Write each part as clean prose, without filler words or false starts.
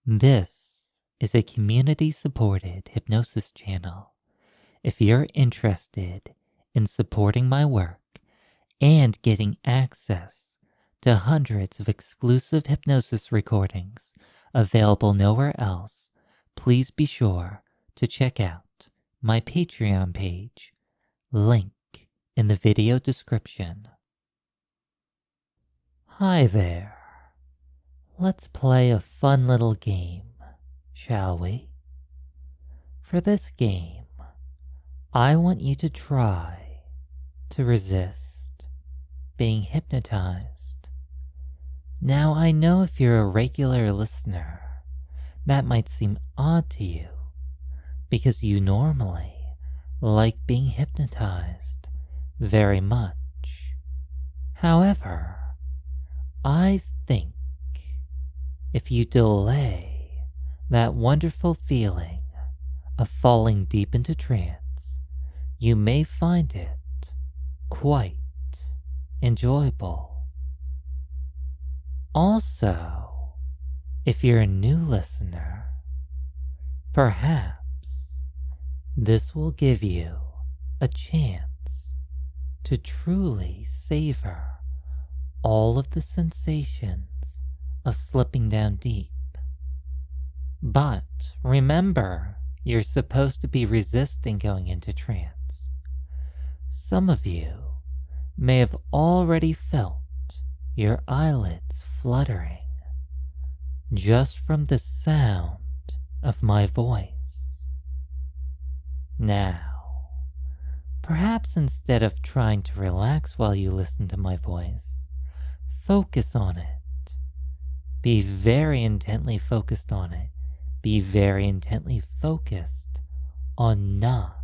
This is a community-supported hypnosis channel. If you're interested in supporting my work and getting access to hundreds of exclusive hypnosis recordings available nowhere else, please be sure to check out my Patreon page, link in the video description. Hi there. Let's play a fun little game, shall we? For this game, I want you to try to resist being hypnotized. Now, I know if you're a regular listener, that might seem odd to you because you normally like being hypnotized very much. However, I think if you delay that wonderful feeling of falling deep into trance, you may find it quite enjoyable. Also, if you're a new listener, perhaps this will give you a chance to truly savor all of the sensations of slipping down deep. But remember, you're supposed to be resisting going into trance. Some of you may have already felt your eyelids fluttering just from the sound of my voice. Now, perhaps instead of trying to relax while you listen to my voice, focus on it. Be very intently focused on it. Be very intently focused on not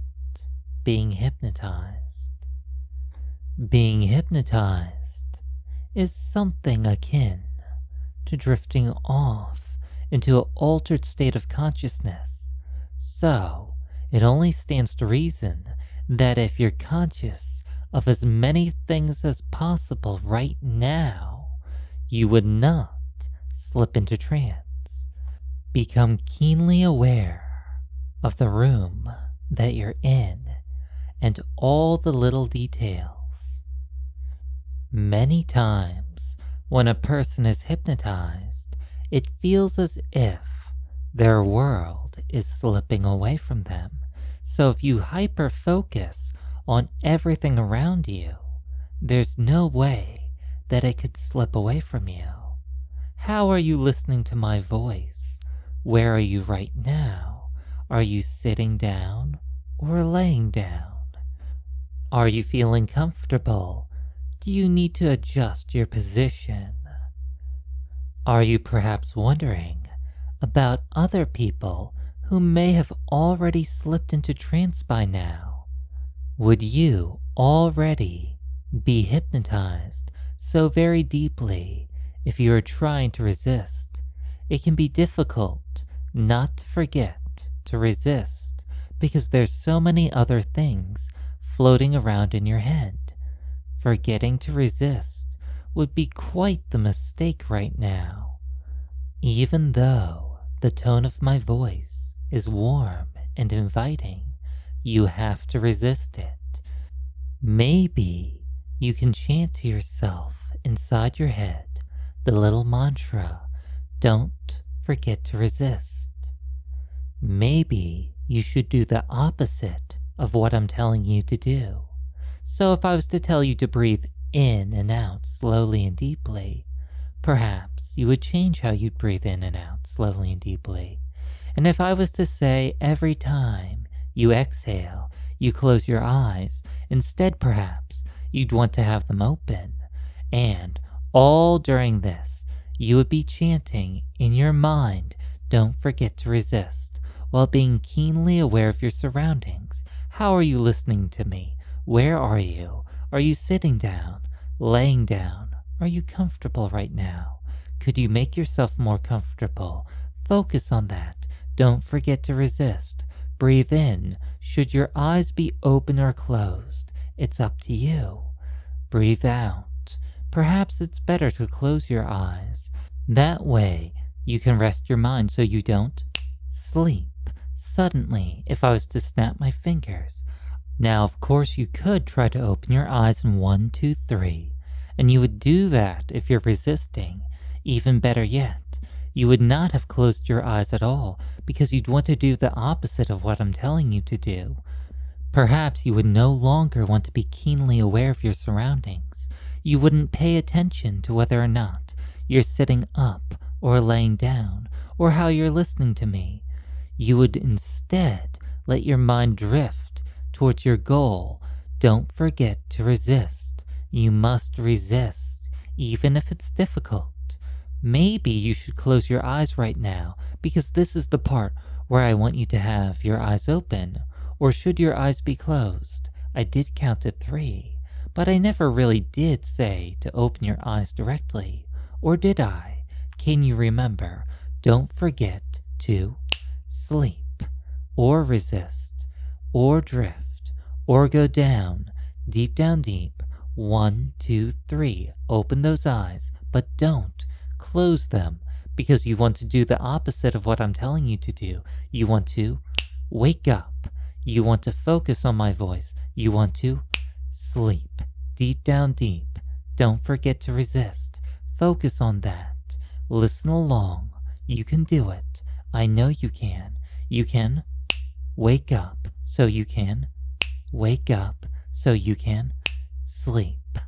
being hypnotized. Being hypnotized is something akin to drifting off into an altered state of consciousness. So, it only stands to reason that if you're conscious of as many things as possible right now, you would not slip into trance. Become keenly aware of the room that you're in and all the little details. Many times when a person is hypnotized, it feels as if their world is slipping away from them. So if you hyper-focus on everything around you, there's no way that it could slip away from you. How are you listening to my voice? Where are you right now? Are you sitting down or laying down? Are you feeling comfortable? Do you need to adjust your position? Are you perhaps wondering about other people who may have already slipped into trance by now? Would you already be hypnotized so very deeply if you are trying to resist? It can be difficult not to forget to resist because there's so many other things floating around in your head. Forgetting to resist would be quite the mistake right now. Even though the tone of my voice is warm and inviting, you have to resist it. Maybe you can chant to yourself inside your head the little mantra, "Don't forget to resist." Maybe you should do the opposite of what I'm telling you to do. So if I was to tell you to breathe in and out slowly and deeply, perhaps you would change how you'd breathe in and out slowly and deeply. And if I was to say every time you exhale, you close your eyes, instead perhaps you'd want to have them open. And all during this, you would be chanting in your mind, "Don't forget to resist," while being keenly aware of your surroundings. How are you listening to me? Where are you? Are you sitting down? Laying down? Are you comfortable right now? Could you make yourself more comfortable? Focus on that. Don't forget to resist. Breathe in. Should your eyes be open or closed? It's up to you. Breathe out. Perhaps it's better to close your eyes. That way, You can rest your mind so you don't sleep suddenly if I was to snap my fingers. Now, of course, you could try to open your eyes in 1, 2, 3, and you would do that if you're resisting. Even better yet, you would not have closed your eyes at all because you'd want to do the opposite of what I'm telling you to do. Perhaps you would no longer want to be keenly aware of your surroundings. You wouldn't pay attention to whether or not you're sitting up or laying down, or how you're listening to me. You would instead let your mind drift towards your goal. Don't forget to resist. You must resist, even if it's difficult. Maybe you should close your eyes right now, because this is the part where I want you to have your eyes open. Or should your eyes be closed? I did count to 3, but I never really did say to open your eyes directly. Or did I? Can you remember? Don't forget to sleep, or resist, or drift, or go down, deep down deep. 1, 2, 3. Open those eyes, but don't close them, because you want to do the opposite of what I'm telling you to do. You want to wake up. You want to focus on my voice. You want to sleep, deep down deep. Don't forget to resist. Focus on that. Listen along. You can do it. I know you can. You can wake up so you can wake up so you can sleep.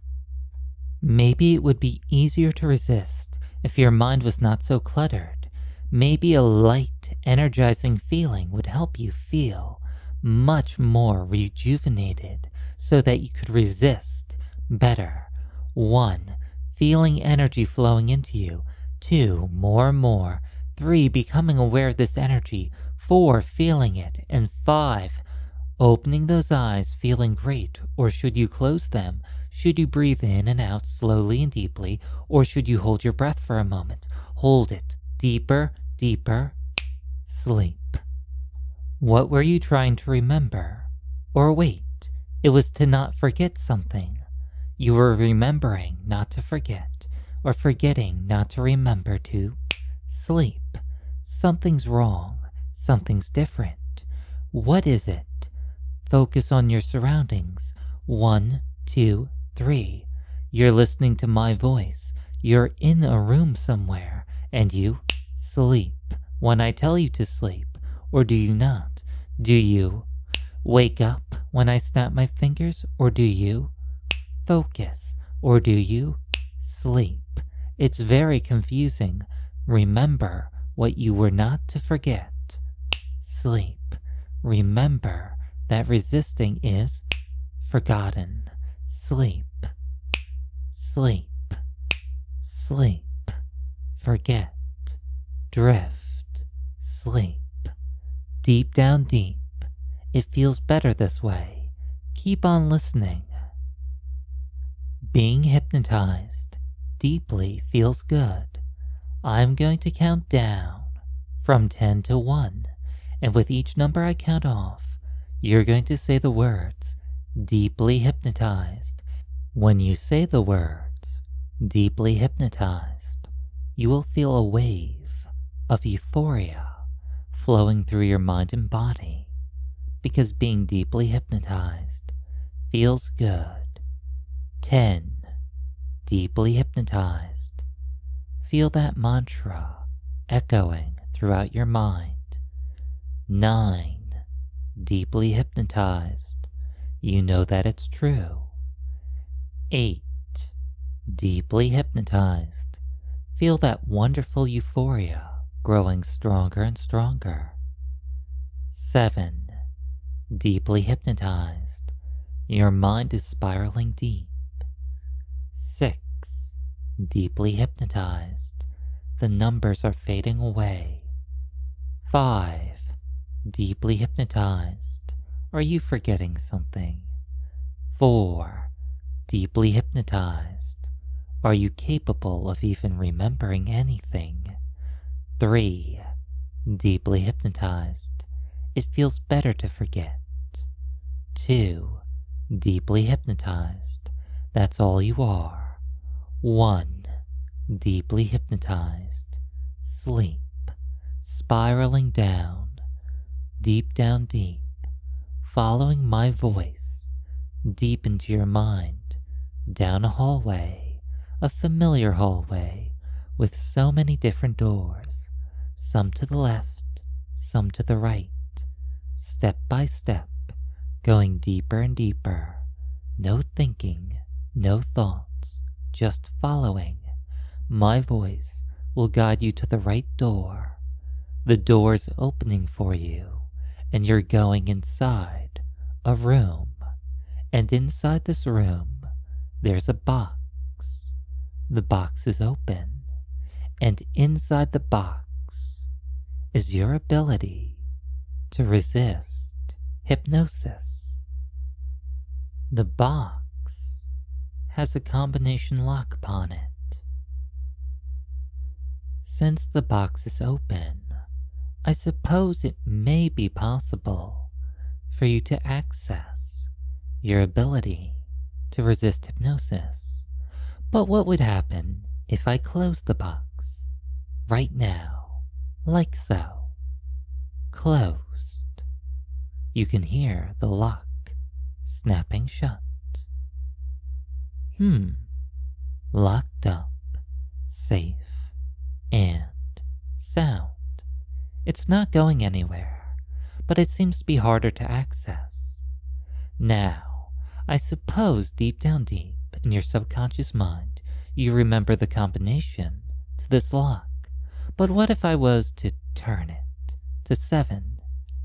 Maybe it would be easier to resist if your mind was not so cluttered. Maybe a light, energizing feeling would help you feel much more rejuvenated so that you could resist better. 1. Feeling energy flowing into you. 2. More and more. 3. Becoming aware of this energy. 4. Feeling it. And 5. Opening those eyes, feeling great. Or should you close them? Should you breathe in and out slowly and deeply? Or should you hold your breath for a moment? Hold it. Deeper, deeper. Sleep. What were you trying to remember? Or wait, it was to not forget something. You were remembering not to forget, or forgetting not to remember to sleep. Something's wrong. Something's different. What is it? Focus on your surroundings. 1, 2, 3. You're listening to my voice. You're in a room somewhere, and you sleep when I tell you to sleep. Or do you not? Do you wake up when I snap my fingers? Or do you focus? Or do you sleep? It's very confusing. Remember what you were not to forget. Sleep. Remember that resisting is forgotten. Sleep. Sleep. Sleep. Forget. Drift. Sleep. Deep down deep. It feels better this way. Keep on listening. Being hypnotized deeply feels good. I'm going to count down from 10 to 1, and with each number I count off, you're going to say the words, deeply hypnotized. When you say the words, deeply hypnotized, you will feel a wave of euphoria flowing through your mind and body, because being deeply hypnotized feels good. 10. Deeply hypnotized. Feel that mantra echoing throughout your mind. 9. Deeply hypnotized. You know that it's true. 8. Deeply hypnotized. Feel that wonderful euphoria growing stronger and stronger. 7. Deeply hypnotized. Your mind is spiraling deep. 6. Deeply hypnotized. The numbers are fading away. 5. Deeply hypnotized. Are you forgetting something? 4. Deeply hypnotized. Are you capable of even remembering anything? 3. Deeply hypnotized. It feels better to forget. 2. Deeply hypnotized. That's all you are. 1. Deeply hypnotized. sleep, spiraling down, deep, following my voice, deep into your mind, down a hallway, a familiar hallway, with so many different doors, some to the left, some to the right, step by step, going deeper and deeper, no thinking, no thoughts, just following. My voice will guide you to the right door. The door's opening for you, and you're going inside a room. And inside this room, there's a box. The box is open, and inside the box is your ability to resist hypnosis. The box has a combination lock upon it. Since the box is open, I suppose it may be possible for you to access your ability to resist hypnosis. But what would happen if I close the box right now, like so? Closed. You can hear the lock snapping shut. Locked up, safe, and sound. It's not going anywhere, but it seems to be harder to access. Now, I suppose deep in your subconscious mind, you remember the combination to this lock. But what if I was to turn it to 7,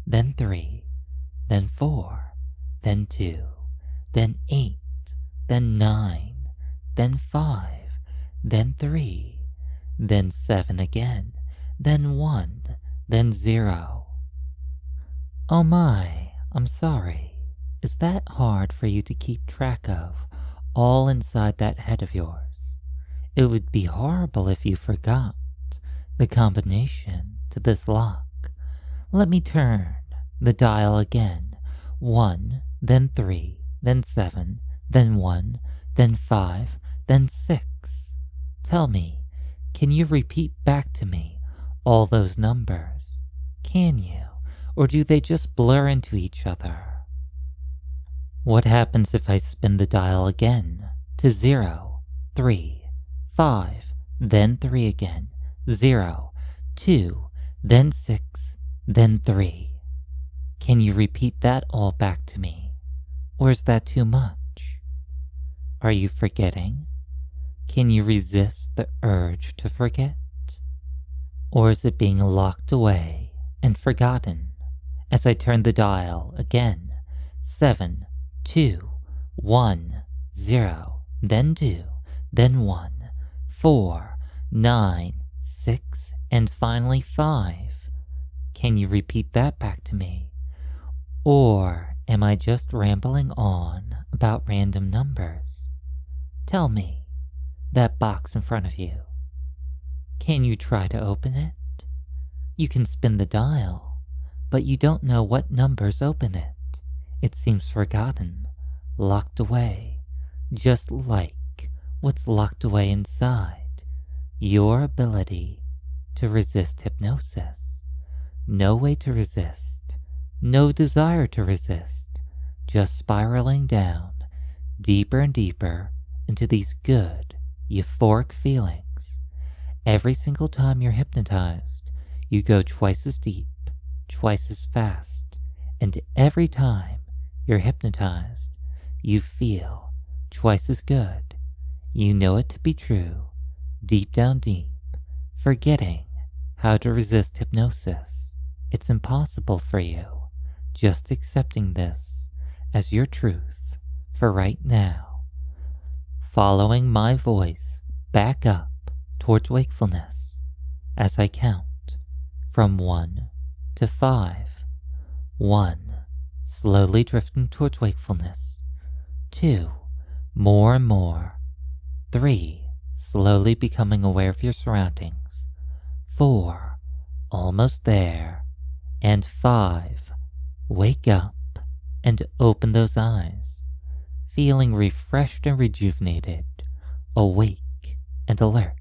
then 3, then 4, then 2, then 8, then 9, then 5, then 3, then 7 again, then 1, then 0. Oh my, I'm sorry. Is that hard for you to keep track of, all inside that head of yours? It would be horrible if you forgot the combination to this lock. Let me turn the dial again. 1, then 3, then 7, then 1, then 5, then 6. Tell me, can you repeat back to me all those numbers? Can you? Or do they just blur into each other? What happens if I spin the dial again to 0, 3, 5, then 3 again, 0, 2, then 6, then 3? Can you repeat that all back to me? Or is that too much? Are you forgetting? Can you resist the urge to forget? Or is it being locked away and forgotten as I turn the dial again? 7, 2, 1, 0, then 2, then 1, 4, 9, 6, and finally 5. Can you repeat that back to me? Or am I just rambling on about random numbers? Tell me, that box in front of you, can you try to open it? You can spin the dial, but you don't know what numbers open it. It seems forgotten, locked away, just like what's locked away inside your ability to resist hypnosis. No way to resist, no desire to resist, just spiraling down deeper and deeper into these good, euphoric feelings. Every single time you're hypnotized, you go twice as deep, twice as fast, and every time you're hypnotized, you feel twice as good. You know it to be true, deep down deep, forgetting how to resist hypnosis. It's impossible for you, just accepting this as your truth for right now. Following my voice back up towards wakefulness as I count from 1 to 5. 1, slowly drifting towards wakefulness. 2, more and more. 3, slowly becoming aware of your surroundings. 4, almost there. And 5, wake up and open those eyes, feeling refreshed and rejuvenated, awake and alert.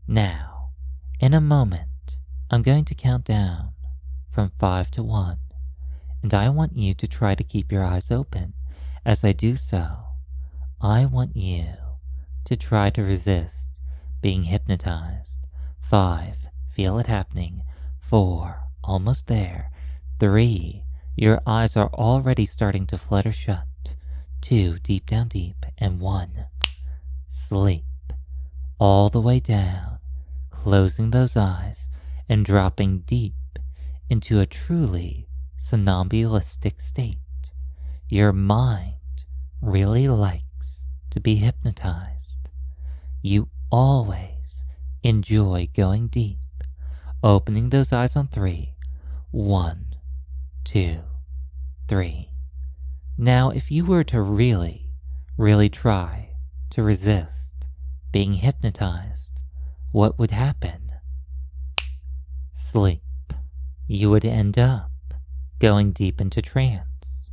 Now, In a moment, I'm going to count down from 5 to 1, and I want you to try to keep your eyes open. As I do so, I want you to try to resist being hypnotized. 5, feel it happening. 4, almost there. 3, your eyes are already starting to flutter shut. 2, deep down deep. And 1, sleep. All the way down, closing those eyes and dropping deep into a truly somnambulistic state. Your mind really likes to be hypnotized. You always enjoy going deep. Opening those eyes on 3. 1, 2, 3. Now, if you were to really try to resist being hypnotized, what would happen? Sleep. You would end up going deep into trance,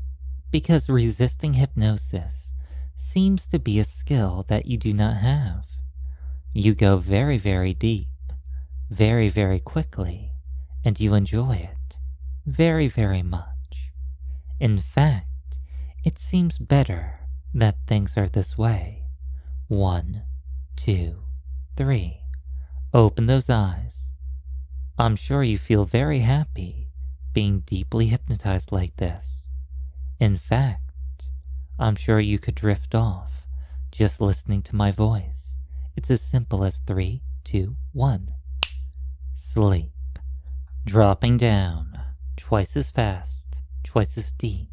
because resisting hypnosis seems to be a skill that you do not have. You go very, very deep, very, very quickly, and you enjoy it very, very much. In fact, it seems better that things are this way. 1, 2, 3. Open those eyes. I'm sure you feel very happy being deeply hypnotized like this. In fact, I'm sure you could drift off just listening to my voice. It's as simple as 3, 2, 1. Sleep. Dropping down twice as fast, twice as deep.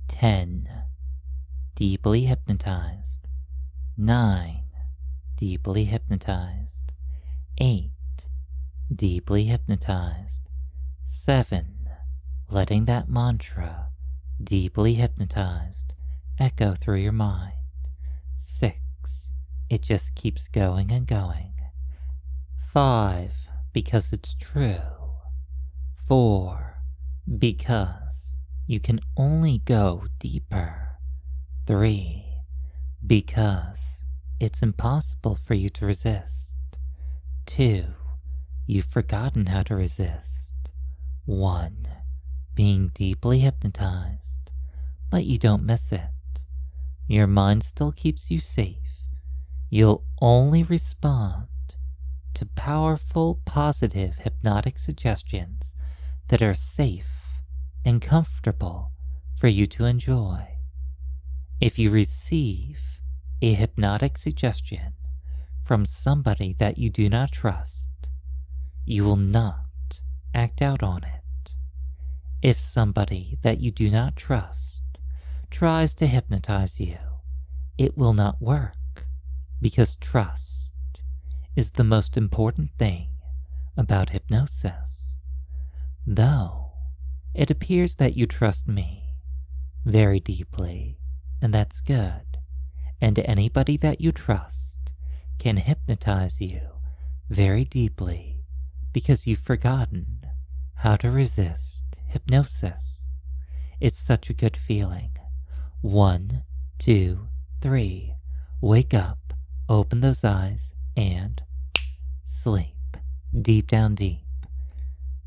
10. Deeply hypnotized. 9. Deeply hypnotized. 8. Deeply hypnotized. 7. Letting that mantra, deeply hypnotized, echo through your mind. 6. It just keeps going and going. 5. Because it's true. 4. Because you can only go deeper. 3. Because it's impossible for you to resist. 2. You've forgotten how to resist. 1. Being deeply hypnotized, but you don't miss it. Your mind still keeps you safe. You'll only respond to powerful, positive hypnotic suggestions that are safe and comfortable for you to enjoy. If you receive a hypnotic suggestion from somebody that you do not trust, you will not act out on it. If somebody that you do not trust tries to hypnotize you, it will not work, because trust is the most important thing about hypnosis. Though it appears that you trust me very deeply, and that's good, and anybody that you trust can hypnotize you very deeply because you've forgotten how to resist hypnosis. It's such a good feeling. 1, 2, 3. Wake up, open those eyes, and sleep. Deep down deep.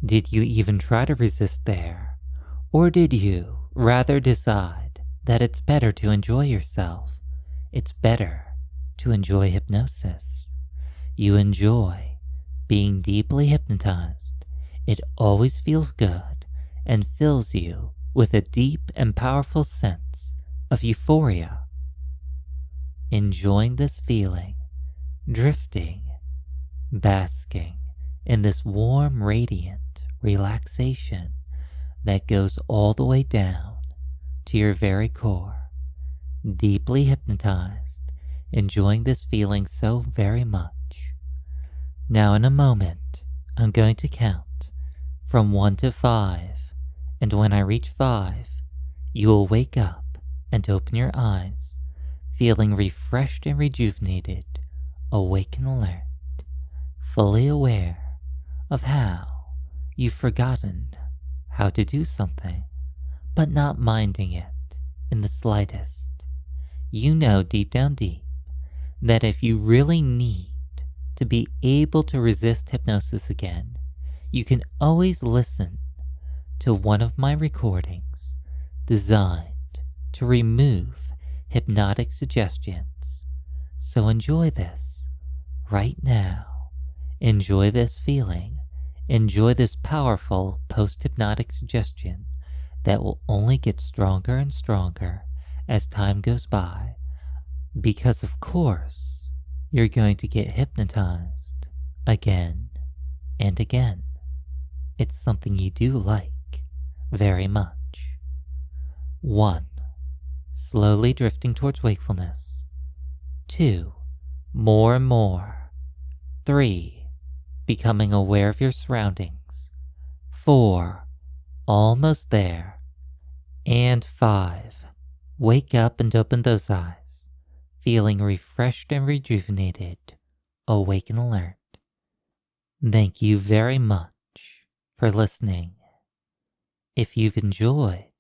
Did you even try to resist there? Or did you rather decide that it's better to enjoy yourself? It's better to enjoy hypnosis. You enjoy being deeply hypnotized. It always feels good and fills you with a deep and powerful sense of euphoria. Enjoying this feeling, drifting, basking in this warm, radiant relaxation that goes all the way down to your very core. Deeply hypnotized, enjoying this feeling so very much. Now in a moment, I'm going to count from 1 to 5, and when I reach 5, you will wake up and open your eyes, feeling refreshed and rejuvenated, awake and alert, fully aware of how you've forgotten how to do something, but not minding it in the slightest. You know deep down deep that if you really need to be able to resist hypnosis again, you can always listen to one of my recordings designed to remove hypnotic suggestions. So enjoy this right now. Enjoy this feeling. Enjoy this powerful post-hypnotic suggestion that will only get stronger and stronger as time goes by, because of course you're going to get hypnotized again and again. It's something you do like very much. 1. Slowly drifting towards wakefulness. 2. More and more. 3. Becoming aware of your surroundings. 4. Almost there. And 5. Wake up and open those eyes, feeling refreshed and rejuvenated, awake and alert. Thank you very much for listening. If you've enjoyed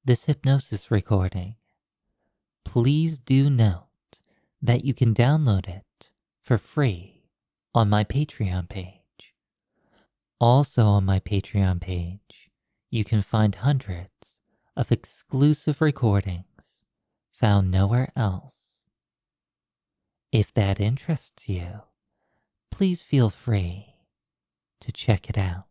this hypnosis recording, please do note that you can download it for free on my Patreon page. Also on my Patreon page, you can find hundreds of exclusive recordings found nowhere else. If that interests you, please feel free to check it out.